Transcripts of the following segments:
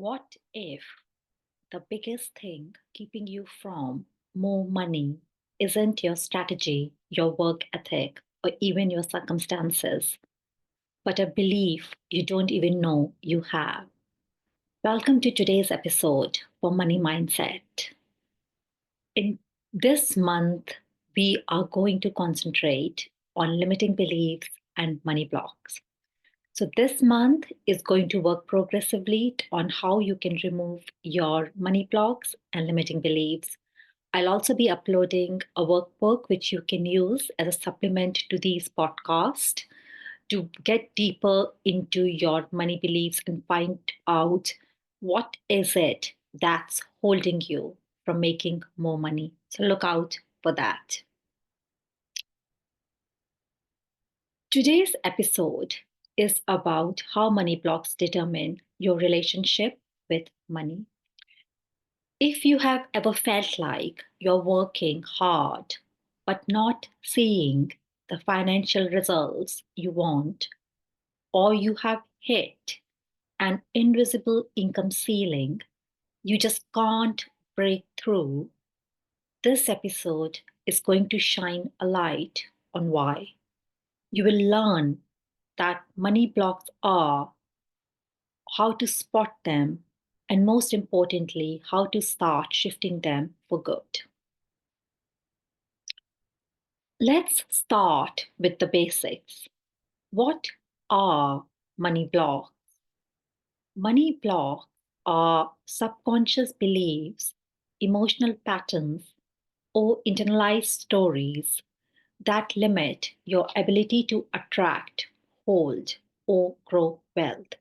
What if the biggest thing keeping you from more money isn't your strategy, your work ethic, or even your circumstances, but a belief you don't even know you have? Welcome to today's episode for Money Mindset. In this month, we are going to concentrate on limiting beliefs and money blocks. So, this month is going to work progressively on how you can remove your money blocks and limiting beliefs. I'll also be uploading a workbook which you can use as a supplement to these podcasts to get deeper into your money beliefs and find out what is it that's holding you from making more money. So, look out for that. Today's episode is about how money blocks determine your relationship with money. If you have ever felt like you're working hard but not seeing the financial results you want, or you have hit an invisible income ceiling you just can't break through, this episode is going to shine a light on why. You will learn that money blocks are, how to spot them, and most importantly, how to start shifting them for good. Let's start with the basics. What are money blocks? Money blocks are subconscious beliefs, emotional patterns, or internalized stories that limit your ability to attract, hold, or grow wealth.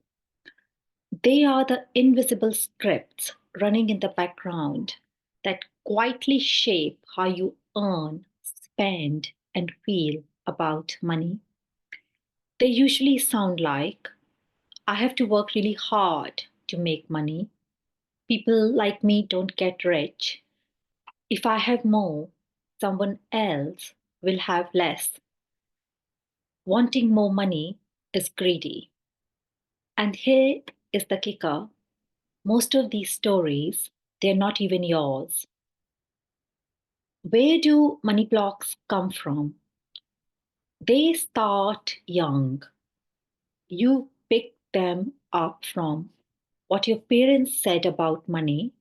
They are the invisible scripts running in the background that quietly shape how you earn, spend, and feel about money. They usually sound like, I have to work really hard to make money. People like me don't get rich. If I have more, someone else will have less. Wanting more money is greedy. And here is the kicker: most of these stories, they're not even yours. Where do money blocks come from? They start young. You pick them up from what your parents said about money,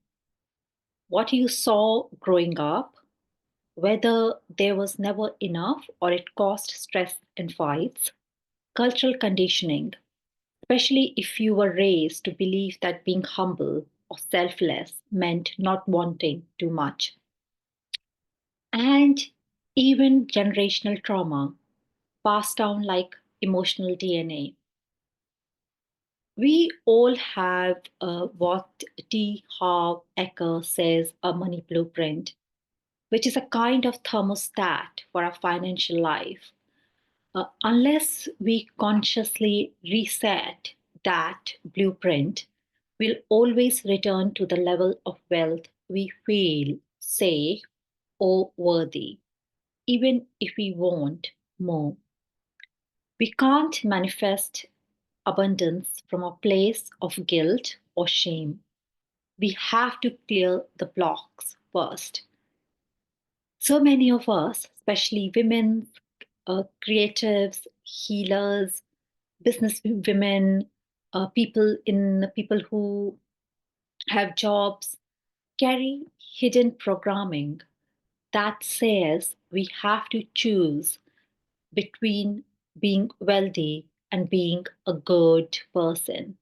what you saw growing up, whether there was never enough or it caused stress and fights, cultural conditioning, especially if you were raised to believe that being humble or selfless meant not wanting too much, and even generational trauma passed down like emotional DNA. We all have what T. Harv Eker says a money blueprint, which is a kind of thermostat for our financial life. Unless we consciously reset that blueprint, we'll always return to the level of wealth we feel safe or worthy, even if we want more. We can't manifest abundance from a place of guilt or shame. We have to clear the blocks first. So many of us, especially women, creatives, healers, business women, people who have jobs, carry hidden programming that says we have to choose between being wealthy and being a good person,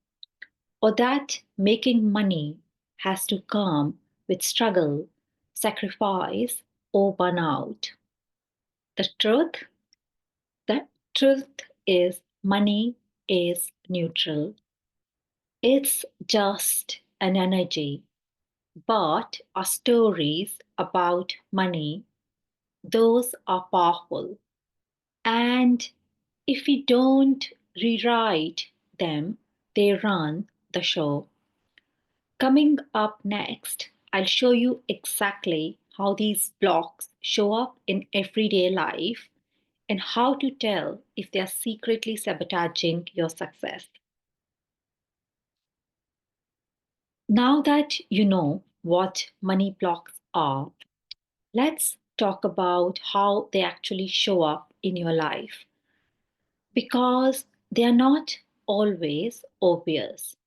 or that making money has to come with struggle, sacrifice, or burnout. The truth, the truth is money is neutral. It's just an energy. But our stories about money, those are powerful. And if we don't rewrite them, they run the show. Coming up next, I'll show you exactly how these blocks show up in everyday life and how to tell if they are secretly sabotaging your success. Now that you know what money blocks are, let's talk about how they actually show up in your life because they are not always obvious.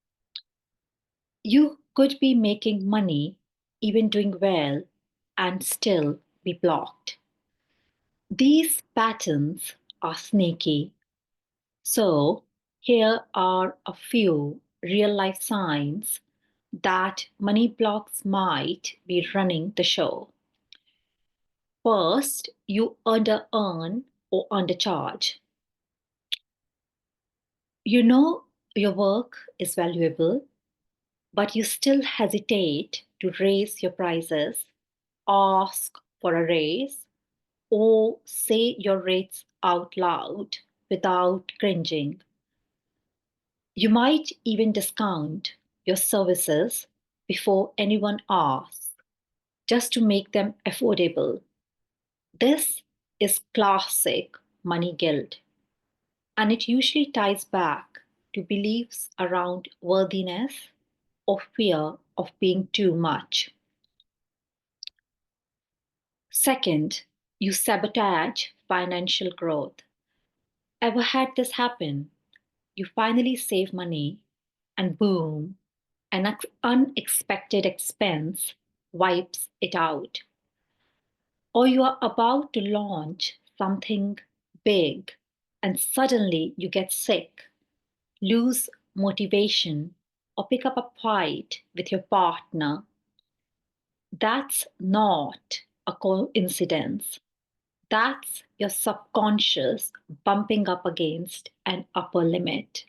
You could be making money, even doing well, and still be blocked. These patterns are sneaky. So, here are a few real life signs that money blocks might be running the show. First, you under earn or undercharge. You know your work is valuable, but you still hesitate to raise your prices, ask for a raise, or say your rates out loud without cringing. You might even discount your services before anyone asks, just to make them affordable. This is classic money guilt, and it usually ties back to beliefs around worthiness or fear of being too much. Second, you sabotage financial growth. Ever had this happen? You finally save money, and boom, an unexpected expense wipes it out. Or you are about to launch something big, and suddenly you get sick, lose motivation, or pick up a fight with your partner. That's not a coincidence. That's your subconscious bumping up against an upper limit.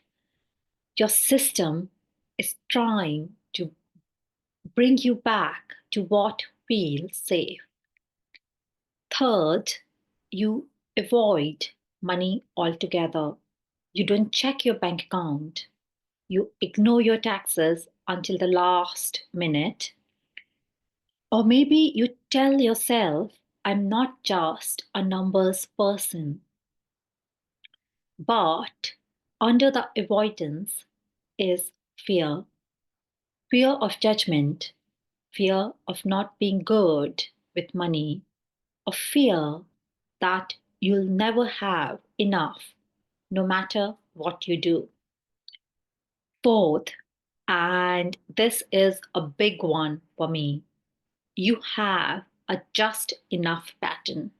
Your system is trying to bring you back to what feels safe. Third, you avoid money altogether. You don't check your bank account. You ignore your taxes until the last minute. Or maybe you tell yourself, I'm not just a numbers person. But under the avoidance is fear, fear of judgment, fear of not being good with money, a fear that you'll never have enough no matter what you do. Fourth, and this is a big one for me, you have a just enough pattern.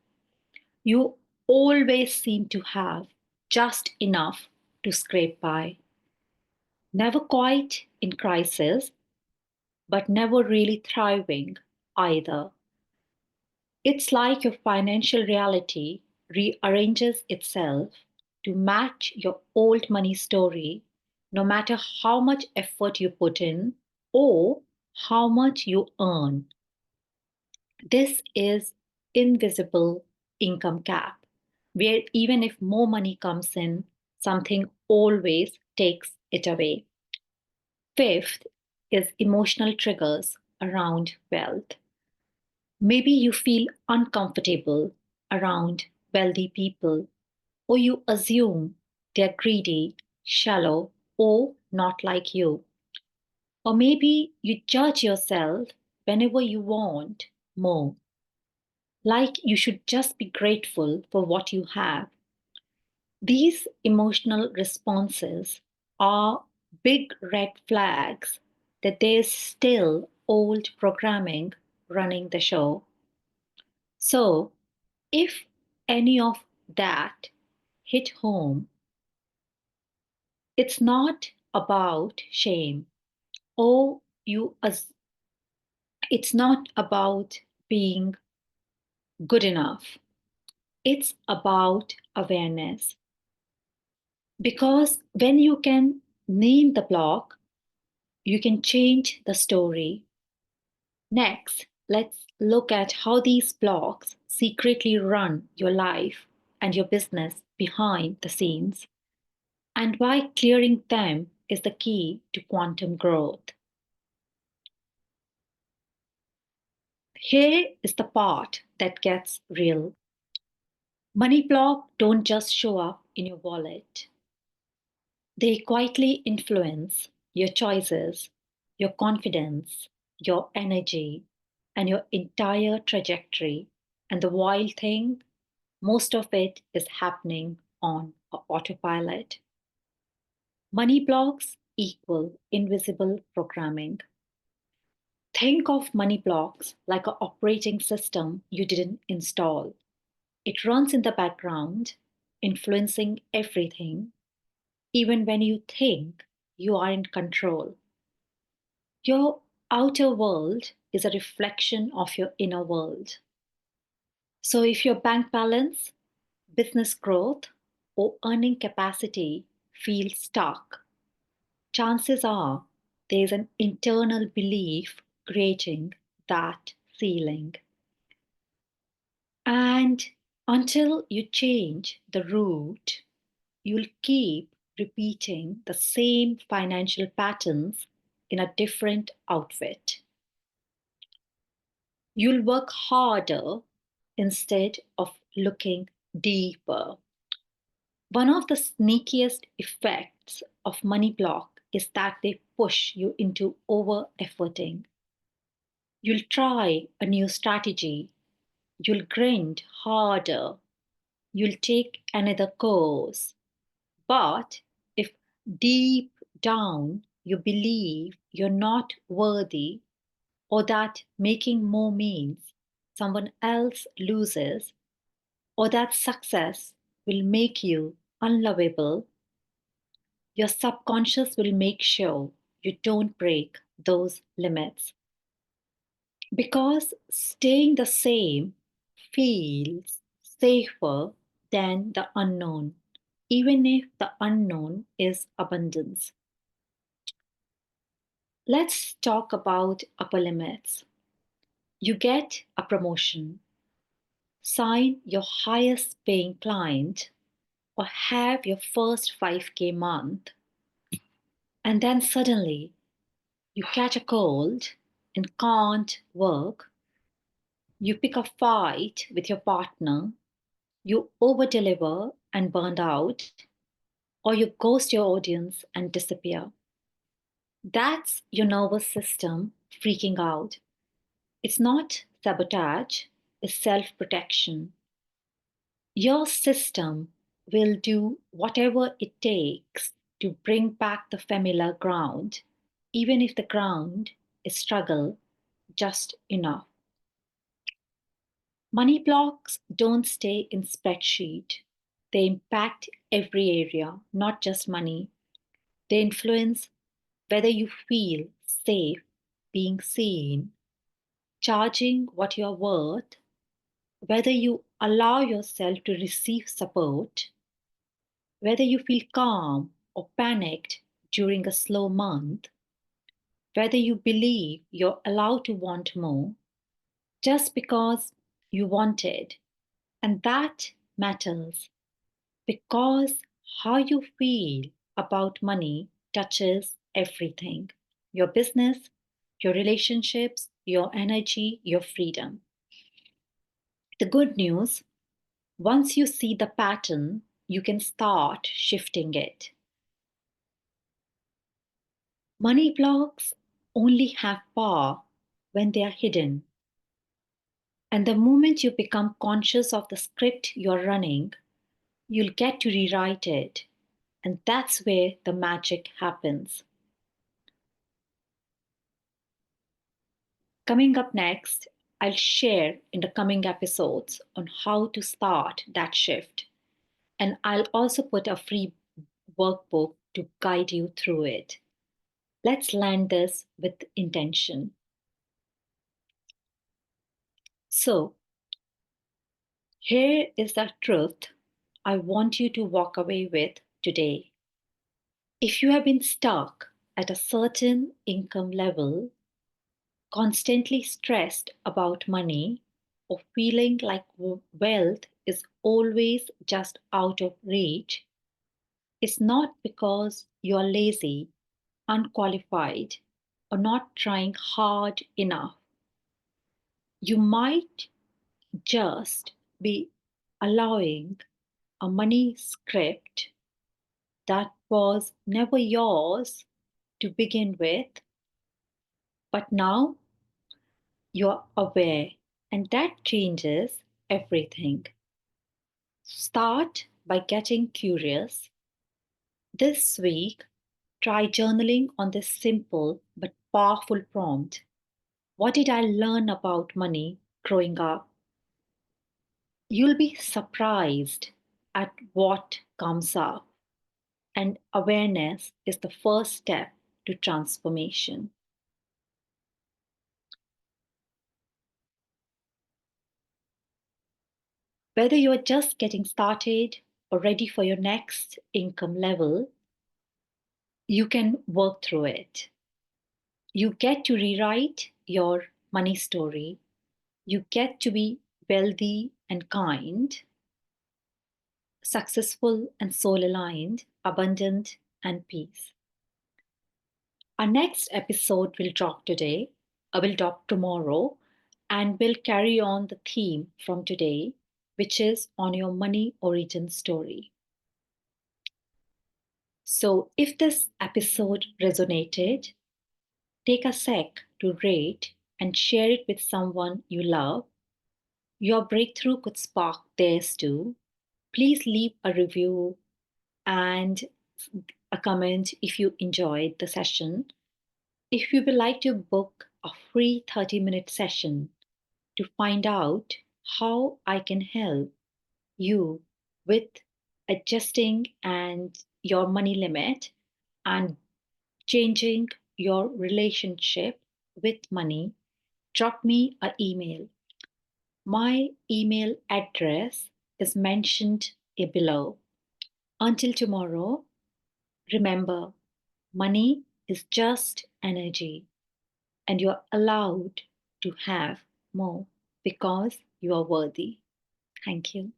You always seem to have just enough to scrape by. Never quite in crisis, but never really thriving either. It's like your financial reality rearranges itself to match your old money story, no matter how much effort you put in or how much you earn. This is invisible income cap, where even if more money comes in, something always takes it away. Fifth is emotional triggers around wealth. Maybe you feel uncomfortable around wealthy people, or you assume they're greedy, shallow, or not like you. Or maybe you judge yourself whenever you want more, like you should just be grateful for what you have. These emotional responses are big red flags that there's still old programming running the show. So, if any of that hit home, it's not about shame or it's not about being good enough. It's about awareness. Because when you can name the block, you can change the story. Next, let's look at how these blocks secretly run your life and your business behind the scenes, and why clearing them is the key to quantum growth. Here is the part that gets real. Money blocks don't just show up in your wallet, they quietly influence your choices. your confidence, your energy, and your entire trajectory. And the wild thing, most of it is happening on autopilot. Money blocks equal invisible programming. Think of money blocks like an operating system you didn't install. It runs in the background, influencing everything, even when you think you are in control. Your outer world is a reflection of your inner world. So if your bank balance, business growth, or earning capacity feels stuck, chances are there's an internal belief creating that ceiling. And until you change the route, you'll keep repeating the same financial patterns in a different outfit. You'll work harder instead of looking deeper. One of the sneakiest effects of money block is that they push you into over efforting. You'll try a new strategy, you'll grind harder, you'll take another course. But if deep down you believe you're not worthy, or that making more means someone else loses, or that success will make you unlovable, your subconscious will make sure you don't break those limits. Because staying the same feels safer than the unknown, even if the unknown is abundance. Let's talk about upper limits. You get a promotion, sign your highest paying client, or have your first 5K month, and then suddenly you catch a cold and can't work. You pick a fight with your partner, you over deliver and burned out, or you ghost your audience and disappear. That's your nervous system freaking out. It's not sabotage, it's self protection. Your system will do whatever it takes to bring back the familiar ground, even if the ground is struggle just enough. Money blocks don't stay in spreadsheet. They impact every area, not just money. They influence whether you feel safe being seen, charging what you're worth, whether you allow yourself to receive support, whether you feel calm or panicked during a slow month, whether you believe you're allowed to want more just because you want it. And that matters because how you feel about money touches everything: your business, your relationships, your energy, your freedom. The good news, once you see the pattern, you can start shifting it. Money blocks only have power when they are hidden. And the moment you become conscious of the script you're running, you'll get to rewrite it. And that's where the magic happens. Coming up next, I'll share in the coming episodes on how to start that shift. And I'll also put a free workbook to guide you through it. Let's land this with intention. So, here is the truth I want you to walk away with today. If you have been stuck at a certain income level, constantly stressed about money, or feeling like wealth is always just out of reach, it's not because you're lazy, unqualified, or not trying hard enough. You might just be allowing a money script that was never yours to begin with But now you're aware, and that changes everything. Start by getting curious. This week, try journaling on this simple but powerful prompt. What did I learn about money growing up? You'll be surprised at what comes up, and awareness is the first step to transformation. Whether you are just getting started or ready for your next income level, you can work through it. You get to rewrite your money story. You get to be wealthy and kind, successful and soul aligned, abundant and peace. Our next episode will drop today, will drop tomorrow, and will carry on the theme from today, which is on your money origin story. So, if this episode resonated, take a sec to rate and share it with someone you love. Your breakthrough could spark theirs too. Please leave a review and a comment if you enjoyed the session. If you would like to book a free 30-minute session to find out how I can help you with adjusting and your money limit and changing your relationship with money, drop me an email. My email address is mentioned below. Until tomorrow, remember, money is just energy, and you're allowed to have more because you are worthy. Thank you.